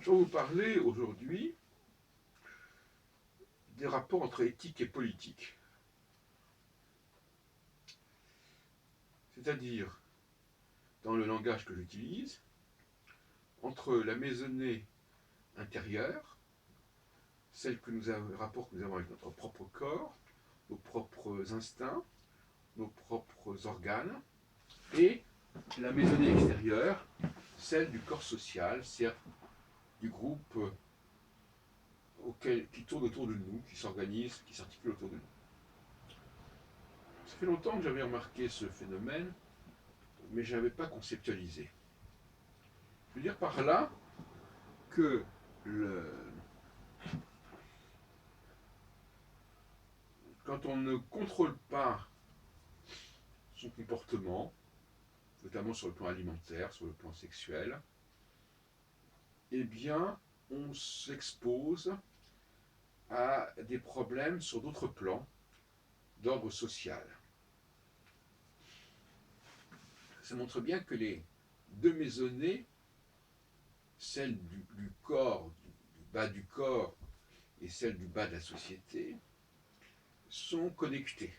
Je vais vous parler aujourd'hui des rapports entre éthique et politique. C'est-à-dire, dans le langage que j'utilise, entre la maisonnée intérieure, le rapport que nous avons avec notre propre corps, nos propres instincts, nos propres organes, et la maisonnée extérieure, celle du corps social, c'est-à-dire du groupe qui tourne autour de nous, qui s'organise, qui s'articule autour de nous. Ça fait longtemps que j'avais remarqué ce phénomène, mais je n'avais pas conceptualisé. Je veux dire par là que quand on ne contrôle pas son comportement, notamment sur le plan alimentaire, sur le plan sexuel, eh bien, on s'expose à des problèmes sur d'autres plans d'ordre social. Ça montre bien que les deux maisonnées, celle du corps, du bas du corps, et celle du bas de la société, sont connectées.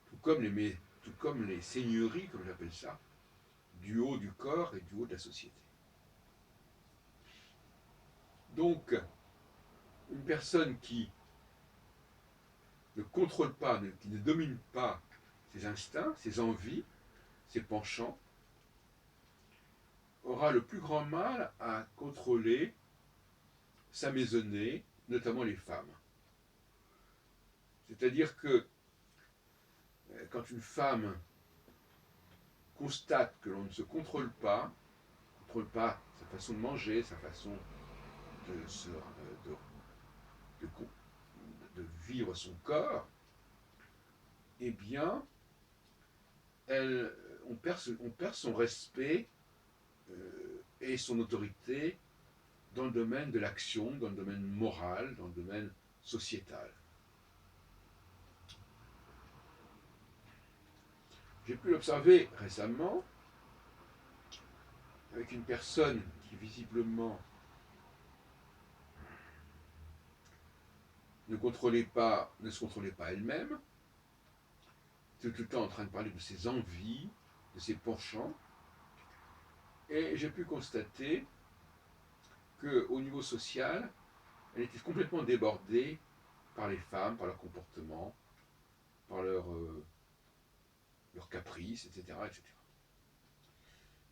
Tout comme les seigneuries, comme j'appelle ça, du haut du corps et du haut de la société. Donc, une personne qui ne contrôle pas, qui ne domine pas ses instincts, ses envies, ses penchants, aura le plus grand mal à contrôler sa maisonnée, notamment les femmes. C'est-à-dire que quand une femme constate que l'on ne se contrôle pas sa façon de manger, sa façon de, de vivre son corps, eh bien, on perd son respect et son autorité dans le domaine de l'action, dans le domaine moral, dans le domaine sociétal. J'ai pu l'observer récemment avec une personne qui visiblement ne se contrôlait pas elle-même, tout le temps en train de parler de ses envies, de ses penchants, et j'ai pu constater qu'au niveau social, elle était complètement débordée par les femmes, par leur comportement, par leurs caprices, etc., etc.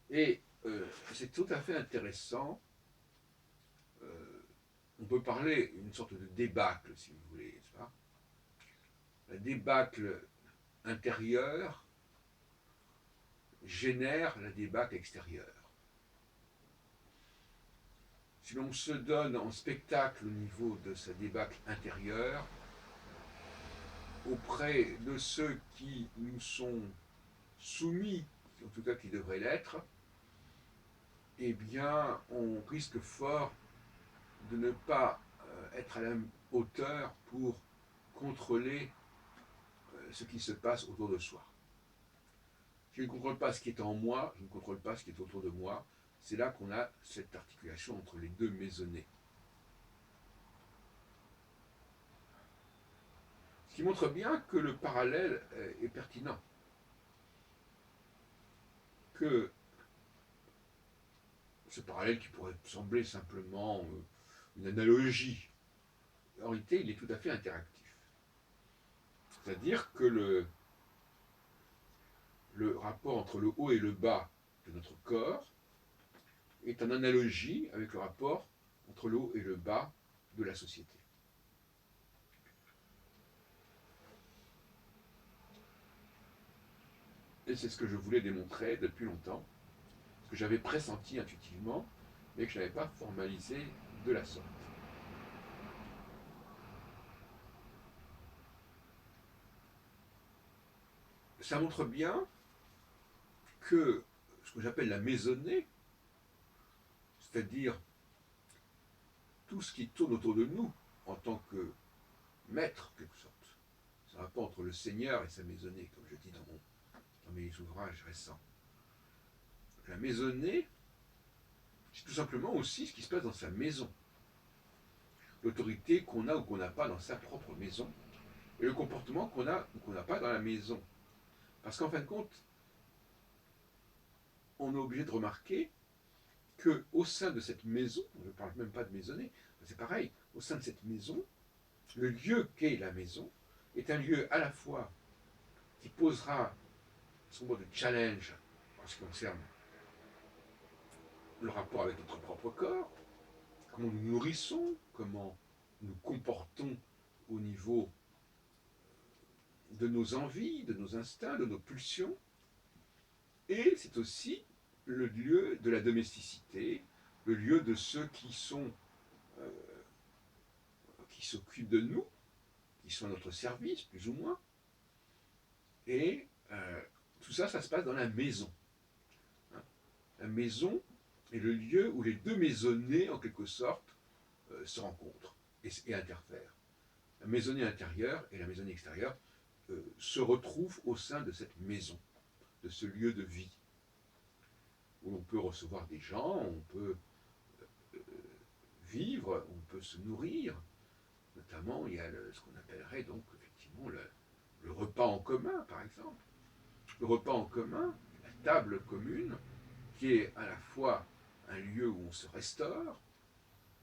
Et c'est tout à fait intéressant. On peut parler d'une sorte de débâcle, si vous voulez, n'est-ce pas? La débâcle intérieure génère la débâcle extérieure. Si l'on se donne en spectacle au niveau de sa débâcle intérieure, auprès de ceux qui nous sont soumis, en tout cas qui devraient l'être, eh bien, on risque fort de ne pas être à la hauteur pour contrôler ce qui se passe autour de soi. Si je ne contrôle pas ce qui est en moi, je ne contrôle pas ce qui est autour de moi. C'est là qu'on a cette articulation entre les deux maisonnées. Ce qui montre bien que le parallèle est pertinent. Que ce parallèle qui pourrait sembler simplement une analogie, en réalité, il est tout à fait interactif. C'est-à-dire que le rapport entre le haut et le bas de notre corps est en analogie avec le rapport entre le haut et le bas de la société. Et c'est ce que je voulais démontrer depuis longtemps, ce que j'avais pressenti intuitivement, mais que je n'avais pas formalisé de la sorte. Ça montre bien que ce que j'appelle la maisonnée, c'est-à-dire tout ce qui tourne autour de nous en tant que maître, en quelque sorte, c'est un rapport entre le Seigneur et sa maisonnée, comme je dis dans mes ouvrages récents. La maisonnée c'est tout simplement aussi ce qui se passe dans sa maison. L'autorité qu'on a ou qu'on n'a pas dans sa propre maison, et le comportement qu'on a ou qu'on n'a pas dans la maison. Parce qu'en fin de compte, on est obligé de remarquer qu'au sein de cette maison, je ne parle même pas de maisonnée, c'est pareil, au sein de cette maison, le lieu qu'est la maison est un lieu à la fois qui posera son mot de challenge en ce qui concerne le rapport avec notre propre corps, comment nous nourrissons, comment nous comportons au niveau de nos envies, de nos instincts, de nos pulsions. Et c'est aussi le lieu de la domesticité, le lieu de ceux euh, qui s'occupent de nous, qui sont à notre service, plus ou moins. Et tout ça, ça se passe dans la maison. Hein. La maison est le lieu où les deux maisonnées, en quelque sorte, se rencontrent et interfèrent. La maisonnée intérieure et la maisonnée extérieure se retrouvent au sein de cette maison, de ce lieu de vie, où l'on peut recevoir des gens, on peut vivre, on peut se nourrir. Notamment, il y a ce qu'on appellerait donc effectivement le repas en commun, par exemple. Le repas en commun, la table commune, qui est à la fois un lieu où on se restaure,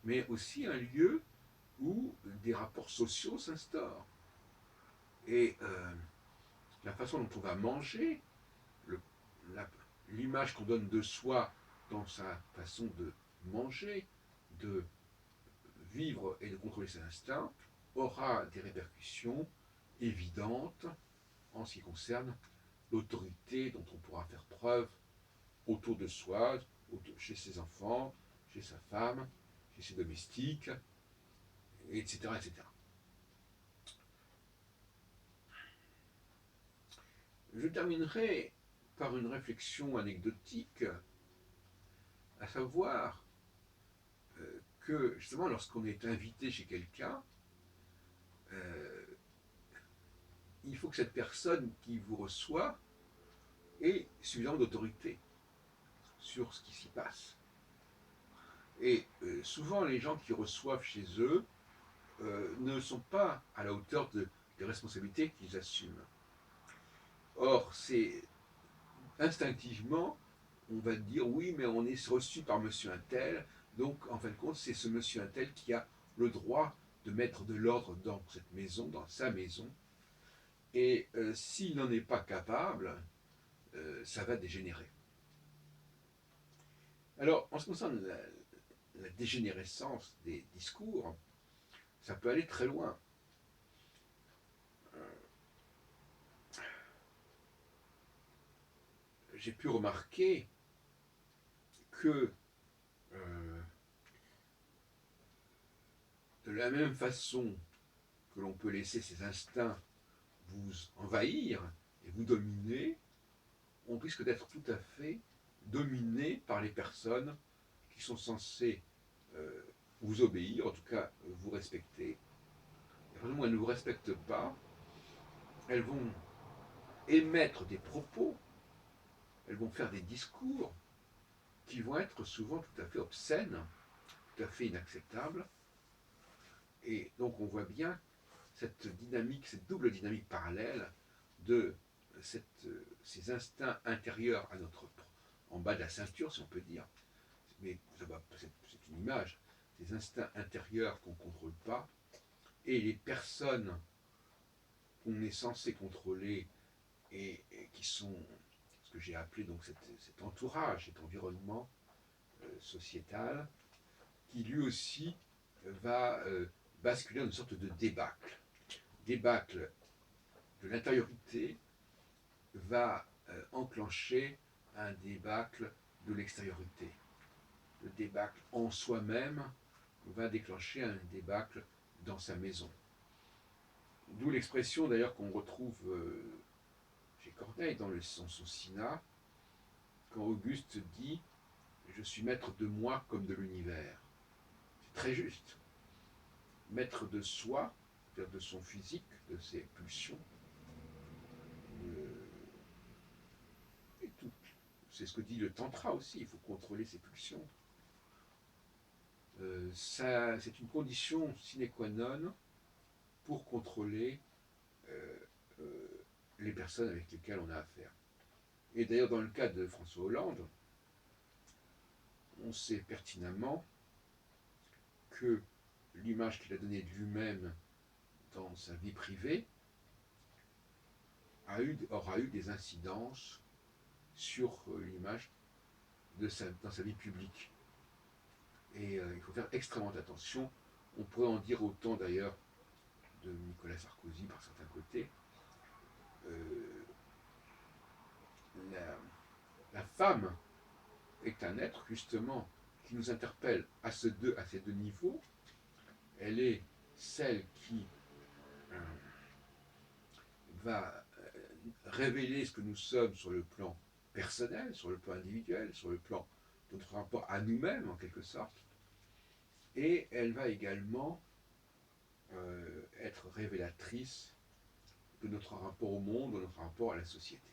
mais aussi un lieu où des rapports sociaux s'instaurent. Et la façon dont on va manger, le, l'image qu'on donne de soi dans sa façon de manger, de vivre et de contrôler ses instincts, aura des répercussions évidentes en ce qui concerne l'autorité dont on pourra faire preuve autour de soi, chez ses enfants, chez sa femme, chez ses domestiques, etc., etc. Je terminerai par une réflexion anecdotique, à savoir que justement lorsqu'on est invité chez quelqu'un, euh, il faut que cette personne qui vous reçoit ait suffisamment d'autorité sur ce qui s'y passe. Et souvent les gens qui reçoivent chez eux ne sont pas à la hauteur des responsabilités qu'ils assument. Or, c'est instinctivement, on va dire oui, mais on est reçu par monsieur un tel, donc en fin de compte, c'est ce monsieur un tel qui a le droit de mettre de l'ordre dans cette maison, dans sa maison, et s'il n'en est pas capable, ça va dégénérer. Alors, en ce qui concerne la dégénérescence des discours, ça peut aller très loin. J'ai pu remarquer que de la même façon que l'on peut laisser ses instincts vous envahir et vous dominer, on risque d'être tout à fait dominé par les personnes qui sont censées vous obéir, en tout cas vous respecter. Et à partir du moment où elles ne vous respectent pas, elles vont émettre des propos, elles vont faire des discours qui vont être souvent tout à fait obscènes, tout à fait inacceptables. Et donc on voit bien cette dynamique, cette double dynamique parallèle de ces instincts intérieurs à en bas de la ceinture, si on peut dire, mais c'est une image, ces instincts intérieurs qu'on ne contrôle pas, et les personnes qu'on est censé contrôler et qui sont ce que j'ai appelé donc cet entourage, cet environnement sociétal, qui lui aussi va basculer dans une sorte de débâcle. Débâcle de l'intériorité va enclencher un débâcle de l'extériorité. Le débâcle en soi-même va déclencher un débâcle dans sa maison. D'où l'expression d'ailleurs qu'on retrouve chez Corneille dans son Cinna, quand Auguste dit « Je suis maître de moi comme de l'univers ». C'est très juste. Maître de soi, c'est-à-dire de son physique, de ses pulsions, et tout. C'est ce que dit le tantra aussi, il faut contrôler ses pulsions. C'est une condition sine qua non pour contrôler euh, euh, les personnes avec lesquelles on a affaire. Et d'ailleurs, dans le cas de François Hollande, on sait pertinemment que l'image qu'il a donnée de lui-même dans sa vie privée aura eu des incidences sur l'image dans sa vie publique. Et il faut faire extrêmement attention. On pourrait en dire autant d'ailleurs de Nicolas Sarkozy par certains côtés. Euh, la, la femme est un être justement qui nous interpelle à ces deux niveaux. Elle est celle qui euh, va révéler ce que nous sommes sur le plan personnel, sur le plan individuel, sur le plan de notre rapport à nous-mêmes en quelque sorte. Et elle va également être révélatrice de notre rapport au monde, de notre rapport à la société.